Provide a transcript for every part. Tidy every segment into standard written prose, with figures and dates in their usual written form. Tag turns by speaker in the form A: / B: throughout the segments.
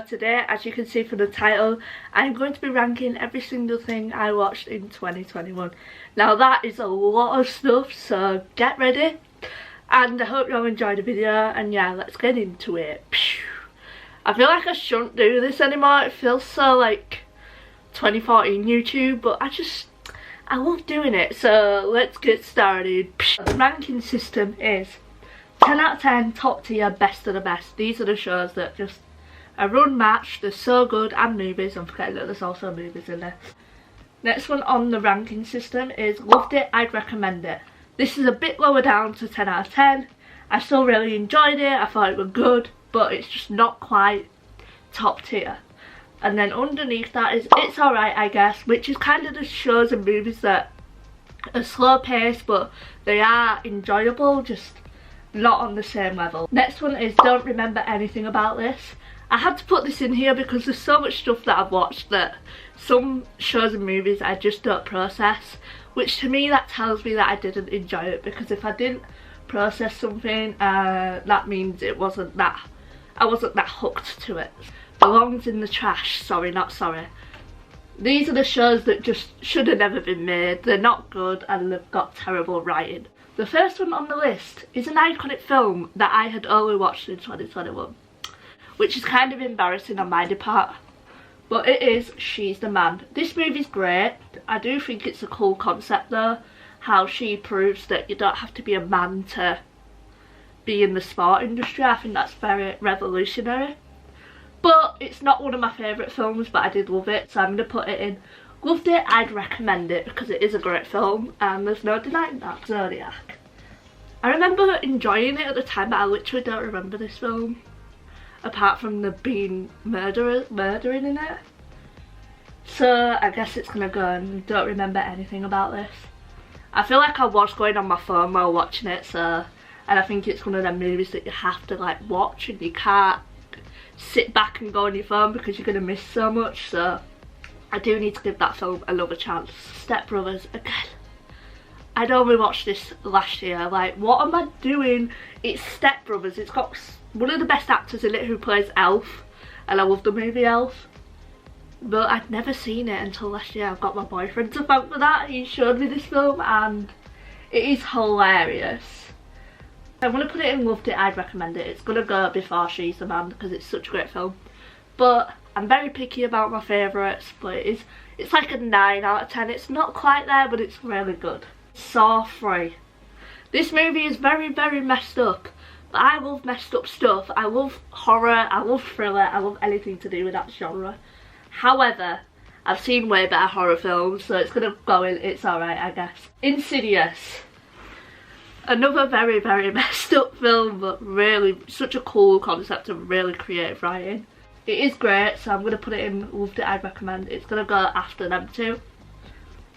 A: So today, as you can see from the title, I'm going to be ranking every single thing I watched in 2021. Now that is a lot of stuff, so get ready. And I hope you all enjoyed the video, and yeah, let's get into it. I feel like I shouldn't do this anymore. It feels so like 2014 YouTube, but I love doing it, so let's get started. The ranking system is 10 out of 10, top tier, best of the best. These are the shows that just are unmatched, they're so good, and movies. I'm forgetting that there's also movies in there. Next one on the ranking system is loved it, I'd recommend it. This is a bit lower down to 10 out of 10. I still really enjoyed it, I thought it was good, but it's just not quite top tier. And then underneath that is it's alright, I guess, which is kind of the shows and movies that are slow paced, but they are enjoyable, just not on the same level. Next one is don't remember anything about this. I had to put this in here because there's so much stuff that I've watched that some shows and movies I just don't process, which to me that tells me that I didn't enjoy it, because if I didn't process something, that means I wasn't that hooked to it. Belongs in the trash, sorry not sorry. These are the shows that just should have never been made. They're not good and they've got terrible writing. The first one on the list is an iconic film that I had only watched in 2021, which is kind of embarrassing on my part, but it is She's the Man. This movie's great. I do think it's a cool concept though, how she proves that you don't have to be a man to be in the sport industry. I think that's very revolutionary. But it's not one of my favourite films, but I did love it, so I'm going to put it in loved it, I'd recommend it, because it is a great film and there's no denying that. Zodiac. I remember enjoying it at the time, but I literally don't remember this film, apart from the being murdering in it. So I guess it's going to go and don't remember anything about this. I feel like I was going on my phone while watching it, so, and I think it's one of them movies that you have to like watch and you can't sit back and go on your phone because you're going to miss so much, so I do need to give that film another chance. Step Brothers, again, I'd only watched this last year, like what am I doing? It's Step Brothers, it's got one of the best actors in it who plays Elf, and I love the movie Elf, but I'd never seen it until last year. I've got my boyfriend to thank for that. He showed me this film and it is hilarious. I'm going to put it in loved it, I'd recommend it. It's going to go before She's the Man because it's such a great film. But I'm very picky about my favourites, but it's like a 9 out of 10. It's not quite there, but it's really good. Saw 3. This movie is very, very messed up. But I love messed up stuff. I love horror, I love thriller, I love anything to do with that genre. However, I've seen way better horror films, so it's going to go in it's alright, I guess. Insidious. Another very, very messed up film, but really such a cool concept and really creative writing. It is great, so I'm going to put it in loved it, I'd recommend. It's going to go after them two.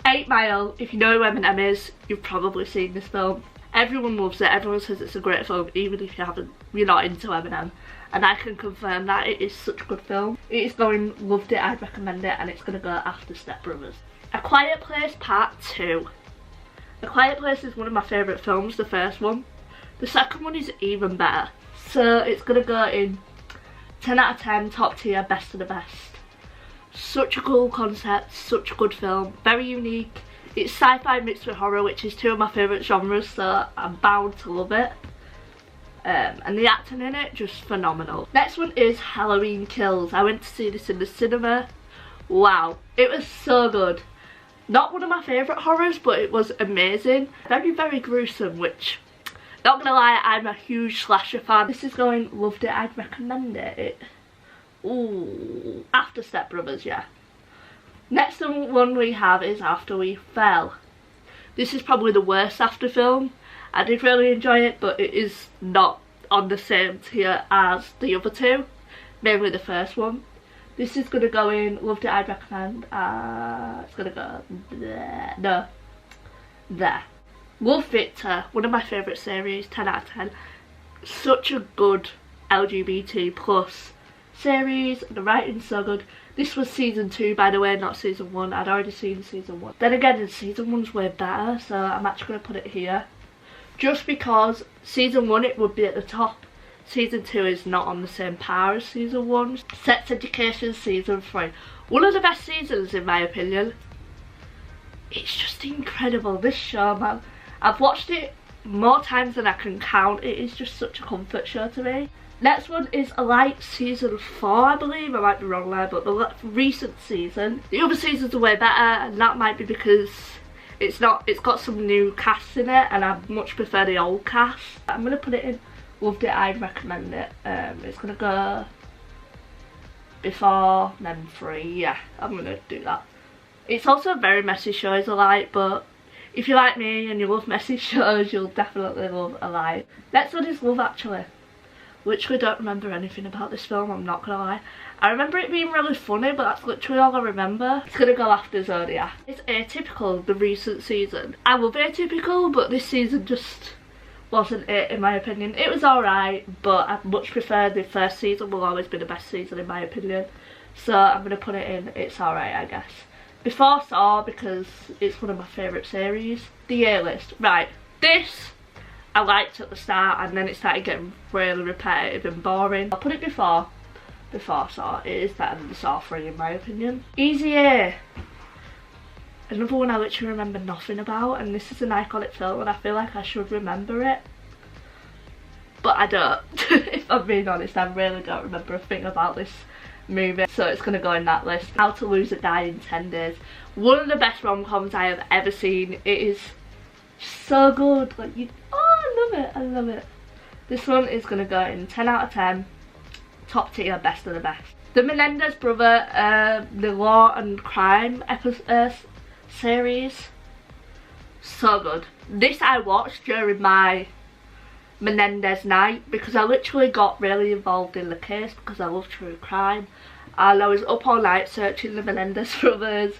A: 8 Mile, if you know who Eminem is, you've probably seen this film. Everyone loves it, everyone says it's a great film, even if you're not into Eminem. And I can confirm that it is such a good film. It is going loved it, I'd recommend it, and it's going to go after Step Brothers. A Quiet Place Part 2. A Quiet Place is one of my favourite films, the first one. The second one is even better. So it's going to go in 10 out of 10, top tier, best of the best. Such a cool concept, such a good film, very unique. It's sci-fi mixed with horror, which is two of my favourite genres, so I'm bound to love it. And the acting in it, just phenomenal. Next one is Halloween Kills. I went to see this in the cinema. Wow, it was so good. Not one of my favourite horrors, but it was amazing. Very, very gruesome, which, not gonna lie, I'm a huge slasher fan. This is going loved it, I'd recommend it. Ooh, after Step Brothers, yeah. Next one we have is After We Fell. This is probably the worst After film. I did really enjoy it, but it is not on the same tier as the other two, mainly the first one. This is going to go in loved it, I'd recommend. It's going to go there. No. There. Love Victor, one of my favourite series, 10 out of 10. Such a good LGBT plus series. The writing's so good. This was season 2, by the way, not season 1. I'd already seen season 1. Then again, season 1's way better, so I'm actually going to put it here. Just because season 1, it would be at the top. Season 2 is not on the same par as Season 1. Sex Education Season 3. One of the best seasons in my opinion. It's just incredible, this show, man. I've watched it more times than I can count. It is just such a comfort show to me. Next one is Elite Season 4, I believe. I might be wrong there, but the recent season. The other seasons are way better, and that might be because it's got some new casts in it, and I much prefer the old cast. I'm going to put it in Loved It, I'd recommend it. It's going to go before, then 3. Yeah, I'm going to do that. It's also a very messy show, is Elite, but if you like me and you love messy shows, you'll definitely love Elite. Next one is Love Actually. Literally don't remember anything about this film, I'm not gonna lie. I remember it being really funny, but that's literally all I remember. It's gonna go after Zodiac. It's Atypical, the recent season. I love Atypical, but this season just wasn't it in my opinion. It was alright, but I much prefer the first season. Will always be the best season in my opinion. So I'm gonna put it in It's Alright, I guess. Before Saw, because it's one of my favourite series. The A-List. Right, this I liked at the start, and then it started getting really repetitive and boring. I'll put it before Saw. It is better than the Saw 3 in my opinion. Easy A. Another one I literally remember nothing about, and this is an iconic film and I feel like I should remember it. But I don't. If I'm being honest, I really don't remember a thing about this movie. So it's going to go in that list. How to Lose a Guy in 10 Days. One of the best rom-coms I have ever seen. It is so good. Like, I love it. This one is going to go in 10 out of 10. Top tier, best of the best. The Menendez brother, the Law and Crime series. So good. This I watched during my Menendez night because I literally got really involved in the case because I love true crime. And I was up all night searching the Menendez brothers,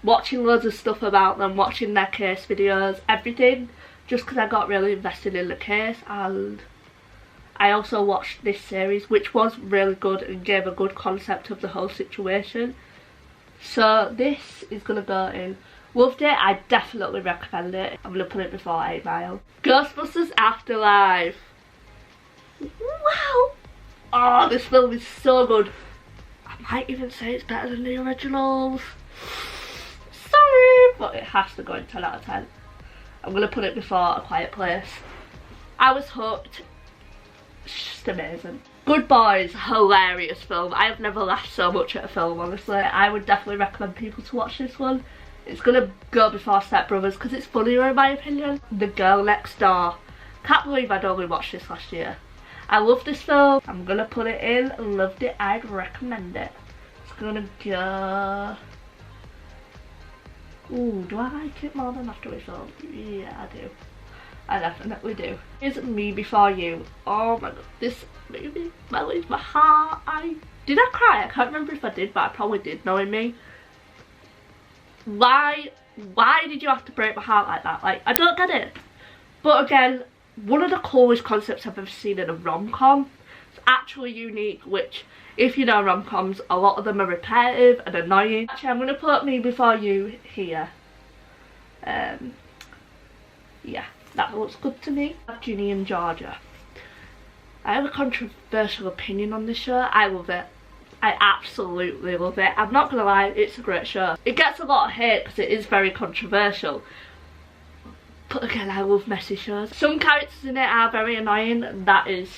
A: watching loads of stuff about them, watching their case videos, everything. Just because I got really invested in the case, and I also watched this series, which was really good and gave a good concept of the whole situation. So this is going to go in Loved It, I definitely recommend it. I'm going to put it before 8 Mile. Ghostbusters Afterlife. Wow! Oh, this film is so good. I might even say it's better than the originals. Sorry, but it has to go in 10 out of 10. I'm going to put it before A Quiet Place. I was hooked. It's just amazing. Good Boys, hilarious film. I have never laughed so much at a film, honestly. I would definitely recommend people to watch this one. It's going to go before Step Brothers because it's funnier in my opinion. The Girl Next Door. Can't believe I'd only watched this last year. I love this film. I'm going to put it in Loved It, I'd recommend it. It's going to go... Ooh, do I like it more than After We Fall? Yeah, I do. I definitely do. Here's Me Before You. Oh my god, this movie melted my heart. Did I cry? I can't remember if I did, but I probably did, knowing me. Why did you have to break my heart like that? Like, I don't get it. But again, one of the coolest concepts I've ever seen in a rom-com. It's actually unique, which, if you know rom-coms, a lot of them are repetitive and annoying. Actually, I'm going to put Me Before You here. Yeah, that looks good to me. Ginny and Georgia. I have a controversial opinion on this show. I love it. I absolutely love it. I'm not gonna lie, it's a great show. It gets a lot of hate because it is very controversial. But again, I love messy shows. Some characters in it are very annoying, and that is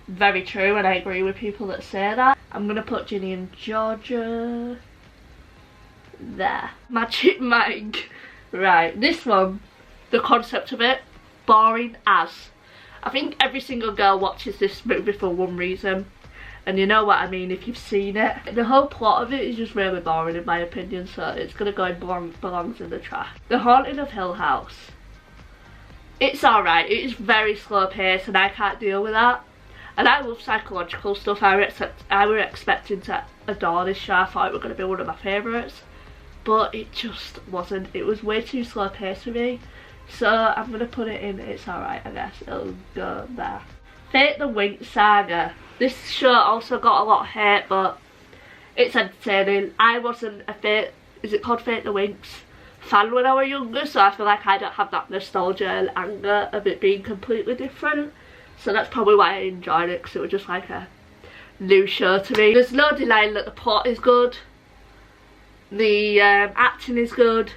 A: very true, and I agree with people that say that. I'm gonna put Ginny and Georgia there. Magic Mike. Right, this one, the concept of it, boring as. I think every single girl watches this movie for one reason. And you know what I mean if you've seen it. The whole plot of it is just really boring in my opinion, so it's going to go in belongs in the trash. The Haunting of Hill House. It's alright, it is very slow paced and I can't deal with that. And I love psychological stuff. I were expecting to adore this show. I thought it was going to be one of my favourites. But it just wasn't. It was way too slow paced for me. So I'm going to put it in It's Alright, I guess. It'll go there. Fate the Winx Saga. This show also got a lot of hate, but it's entertaining. I wasn't a Fate, is it called Fate the Winx, fan when I was younger, so I feel like I don't have that nostalgia and anger of it being completely different. so that's probably why I enjoyed it, because it was just like a new show to me. There's no denying that the plot is good, the acting is good,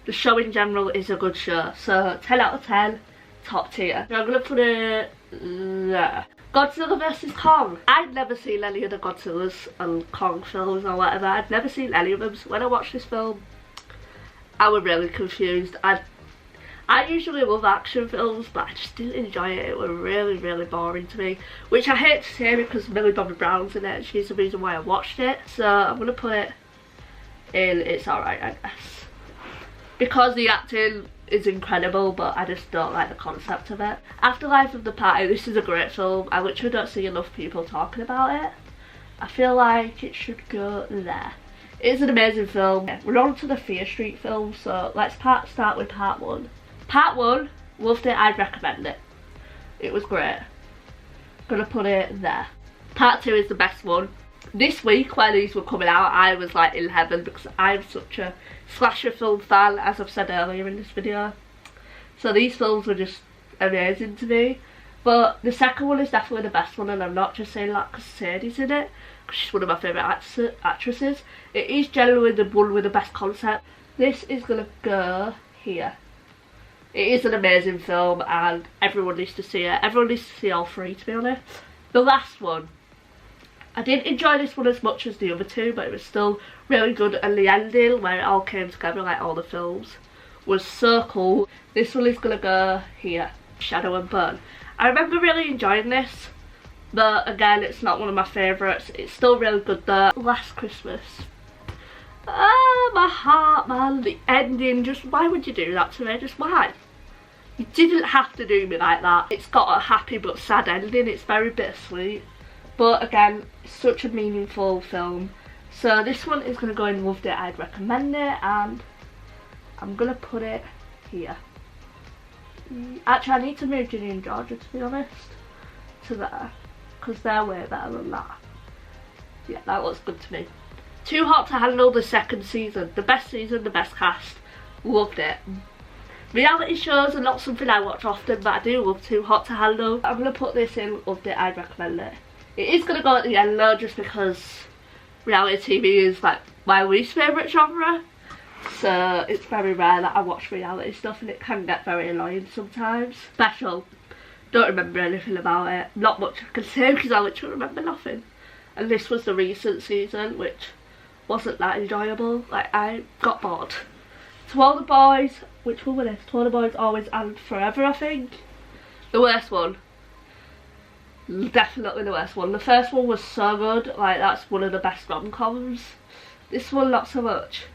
A: the show in general is a good show. So 10 out of 10, top tier. Now I'm going to put it there. Godzilla vs Kong. I'd never seen any of the Godzillas and Kong films or whatever. I'd never seen any of them, so when I watched this film I was really confused. I usually love action films, but I just didn't enjoy it. It was really boring to me, which I hate to say because Millie Bobby Brown's in it and she's the reason why I watched it. So I'm going to put it in it's alright, I guess, because the acting is incredible, but I just don't like the concept of it. Afterlife of the Party, this is a great film. I literally don't see enough people talking about it. I feel like it should go there. It is an amazing film. We're on to the Fear Street film, so let's start with part 1. Part 1, loved it, I'd recommend it. It was great. Gonna put it there. Part 2 is the best one. This week when these were coming out, I was like in heaven because I'm such a slasher film fan, as I've said earlier in this video. So these films were just amazing to me. But the second one is definitely the best one, and I'm not just saying that because Sadie's in it, because she's one of my favourite actresses. It is generally the one with the best concept. This is gonna go here. It is an amazing film and everyone needs to see it. Everyone needs to see all three, to be honest. The last one, I didn't enjoy this one as much as the other two, but it was still really good, and the ending where it all came together like all the films was so cool. This one is gonna go here, Shadow and Bone. I remember really enjoying this, but again it's not one of my favourites. It's still really good though. Last Christmas. Ah, my heart, man. The ending, just why would you do that to me? Just why? You didn't have to do me like that. It's got a happy but sad ending. It's very bittersweet. But again, it's such a meaningful film. So this one is going to go in loved it, I'd recommend it, and I'm going to put it here. Actually, I need to move Ginny and Georgia, to be honest, to there, because they're way better than that. Yeah, that looks good to me. Too Hot to Handle, the second season. The best season, the best cast. Loved it. Reality shows are not something I watch often, but I do love Too Hot to Handle. I'm going to put this in, loved it, I'd recommend it. It is going to go at the end though, just because reality TV is like my least favourite genre. So it's very rare that I watch reality stuff, and it can get very annoying sometimes. Special. Don't remember anything about it. Not much I can say because I literally remember nothing. And this was the recent season, which wasn't that enjoyable. Like, I got bored. To All the Boys, which one was this? To All the Boys, Always and Forever, I think. The worst one. Definitely the worst one. The first one was so good, like that's one of the best rom-coms. This one not so much.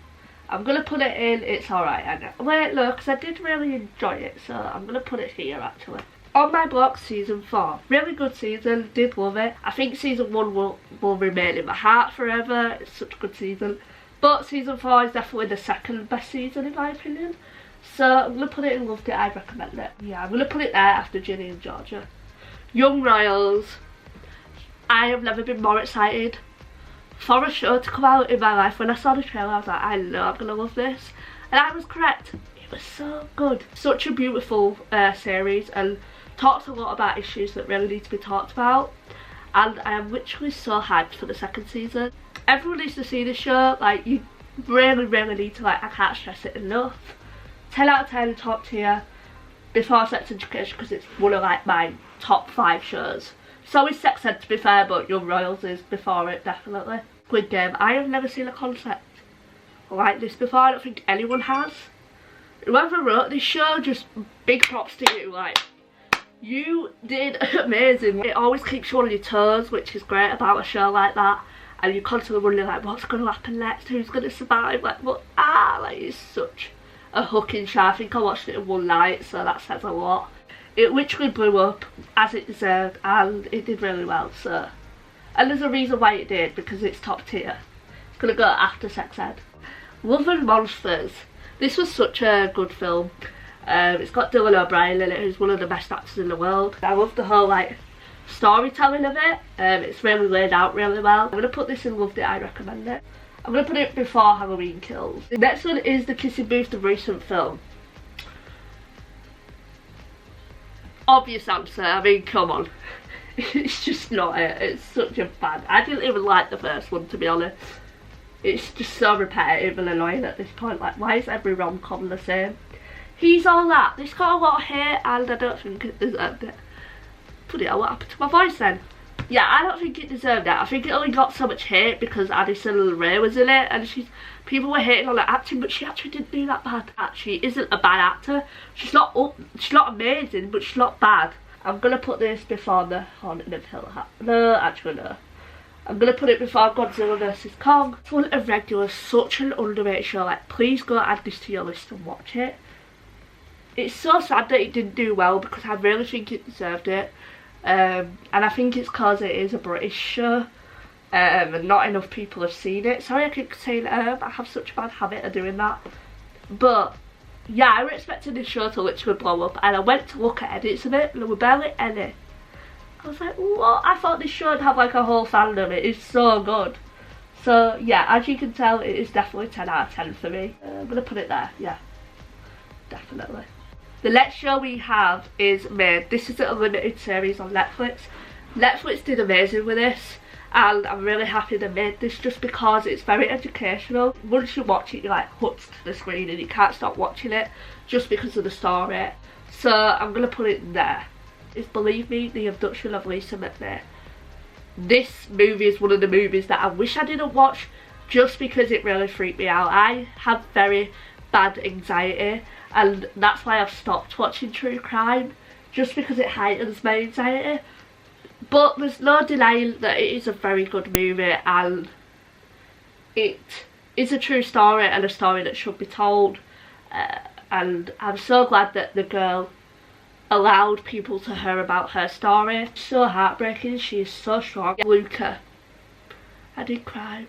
A: I'm going to put it in, it's alright. Wait, look, because I did really enjoy it, so I'm going to put it here actually. On My Block season 4. Really good season, did love it. I think season 1 will remain in my heart forever. It's such a good season. But season 4 is definitely the second best season in my opinion. So I'm going to put it in loved it, I'd recommend it. Yeah, I'm going to put it there after Ginny and Georgia. Young Royals. I have never been more excited for a show to come out in my life. When I saw the trailer I was like, I know I'm going to love this. And I was correct. It was so good. Such a beautiful series, and talks a lot about issues that really need to be talked about. And I am literally so hyped for the second season. Everyone needs to see this show. Like, you really need to, like, I can't stress it enough. 10 out of 10, top tier. Before Sex Education, because it's one of like my top 5 shows. So is Sex Ed, to be fair, but Young Royals is before it, definitely. Squid Game. I have never seen a concept like this before. I don't think anyone has. Whoever wrote this show, just big props to you. Like, you did amazing. It always keeps you on your toes, which is great about a show like that. And you're constantly wondering like, what's going to happen next? Who's going to survive? Like, what? Like, it's such a hooking show. I think I watched it in one night, so that says a lot. It literally blew up as it deserved, and it did really well. So, and there's a reason why it did, because it's top tier. It's gonna go after Sex Ed. Love and Monsters. This was such a good film. It's got Dylan O'Brien in it, who's one of the best actors in the world. I love the whole like storytelling of it. It's really laid out really well. I'm gonna put this in loved it, I recommend it. I'm going to put it before Halloween Kills. The next one is The Kissing Booth, the recent film. obvious answer. I mean, come on. It's just not it. It's such a bad. I didn't even like the first one, to be honest. It's just so repetitive and annoying at this point. Like, why is every rom-com the same? He's All That. This got a lot of hate and I don't think it deserved it. Bloody hell, what happened to my voice then? Yeah, I don't think it deserved it. I think it only got so much hate because Addison Rae was in it and people were hating on her acting, but she actually didn't do that bad. She isn't a bad actor. She's not amazing, but she's not bad. I'm gonna put this before The Haunting of Hill House. No, actually no. I'm gonna put it before Godzilla vs Kong. It's one of regular, such an underrated show. Like, please go add this to your list and watch it. It's so sad that it didn't do well because I really think it deserved it. And I think it's because it is a British show. And not enough people have seen it. Sorry I keep saying I have such a bad habit of doing that. But yeah, I was expecting this show to literally blow up, and I went to look at edits of it and there were barely any. I was like, what? I thought this show would have like a whole fandom. It is so good. So yeah, as you can tell, it is definitely 10 out of 10 for me. I'm gonna put it there. Yeah, definitely. The next show we have is Made. This is a limited series on Netflix. Netflix did amazing with this, and I'm really happy they made this just because it's very educational. Once you watch it, you're like hooked to the screen and you can't stop watching it just because of the story. So I'm going to put it there. It's Believe Me, The Abduction of Lisa McNair. This movie is one of the movies that I wish I didn't watch just because it really freaked me out. I have very bad anxiety, and that's why I've stopped watching true crime, just because it heightens my anxiety. But there's no denying that it is a very good movie, and it is a true story and a story that should be told. And I'm so glad that the girl allowed people to hear about her story. It's so heartbreaking. She is so strong. Luca, I did cry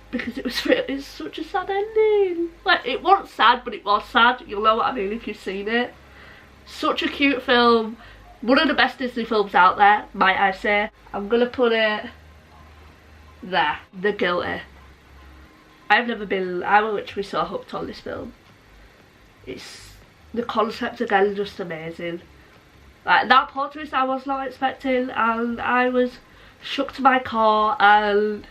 A: because it's such a sad ending. Like, it wasn't sad, but it was sad. You'll know what I mean if you've seen it. Such a cute film. One of the best Disney films out there, might I say. I'm gonna put it there. The Guilty. I was literally so hooked on this film. It's, the concept again, just amazing. Like, that plot twist I was not expecting, and I was shook to my core, and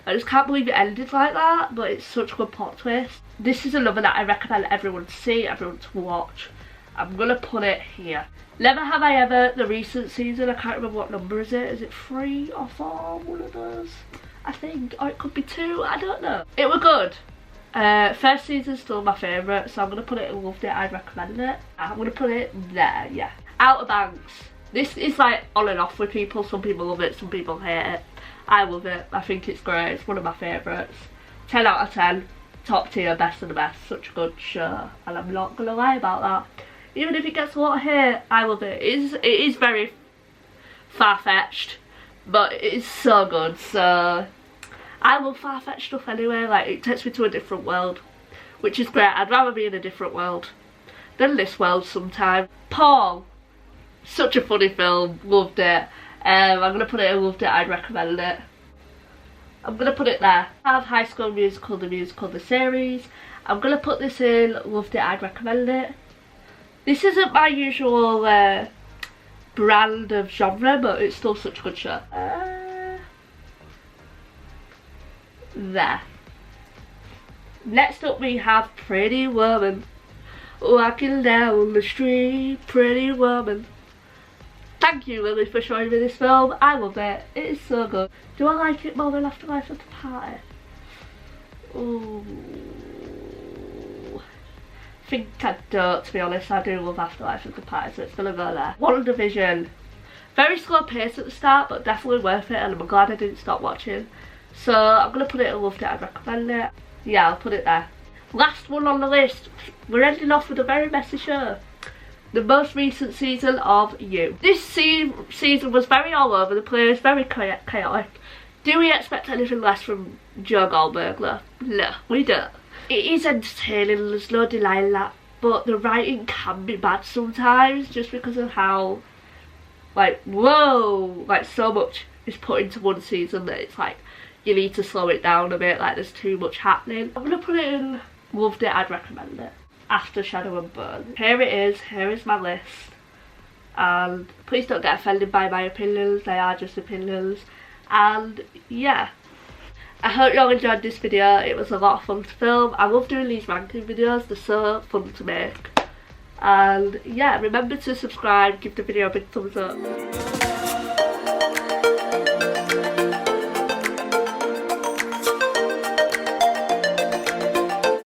A: I just can't believe it ended like that, but it's such a good plot twist. This is another that I recommend everyone to see, everyone to watch. I'm gonna put it here. Never Have I Ever, the recent season. I can't remember what number is it. Is it 3 or 4? One of those, I think. Or it could be 2, I don't know. It were good. First season's still my favourite, so I'm gonna put it in Loved It, I'd recommend it. I'm gonna put it there, yeah. Outer Banks. This is like on and off with people. Some people love it, some people hate it. I love it. I think it's great. It's one of my favourites. 10 out of 10. Top tier, best of the best. Such a good show. And I'm not gonna lie about that. Even if it gets a lot of hate, I love it. It is very far-fetched, but it is so good. So I love far-fetched stuff anyway. Like, it takes me to a different world, which is great. I'd rather be in a different world than this world sometimes. Paul, such a funny film. Loved it. I'm gonna put it in Loved It, I'd recommend it. I'm gonna put it there. I have High School Musical, the musical, the series. I'm gonna put this in Loved It, I'd recommend it. This isn't my usual brand of genre, but it's still such a good show. There. Next up we have Pretty Woman. Walking down the street, Pretty Woman. Thank you, Lily, for showing me this film. I love it. It is so good. Do I like it more than Afterlife of the Party? Ooh. I think I don't, to be honest. I do love Afterlife of the Party, so it's gonna go there. WandaVision. Very slow pace at the start, but definitely worth it, and I'm glad I didn't stop watching. So I'm gonna put it in Loved It, I'd recommend it. Yeah, I'll put it there. Last one on the list. We're ending off with a very messy show. The most recent season of You. This season was very all over the place, very chaotic. Do we expect anything less from Joe Goldberg? No, we don't. It is entertaining, there's no denying that, but the writing can be bad sometimes just because of how, like, whoa, like, so much is put into one season that it's like you need to slow it down a bit, like there's too much happening. I'm gonna put it in Loved It, I'd recommend it. After Shadow and Bone. Here it is, here is my list. and please don't get offended by my opinions, they are just opinions. And yeah, I hope you all enjoyed this video. It was a lot of fun to film. I love doing these ranking videos, they're so fun to make. And yeah, remember to subscribe, give the video a big thumbs up.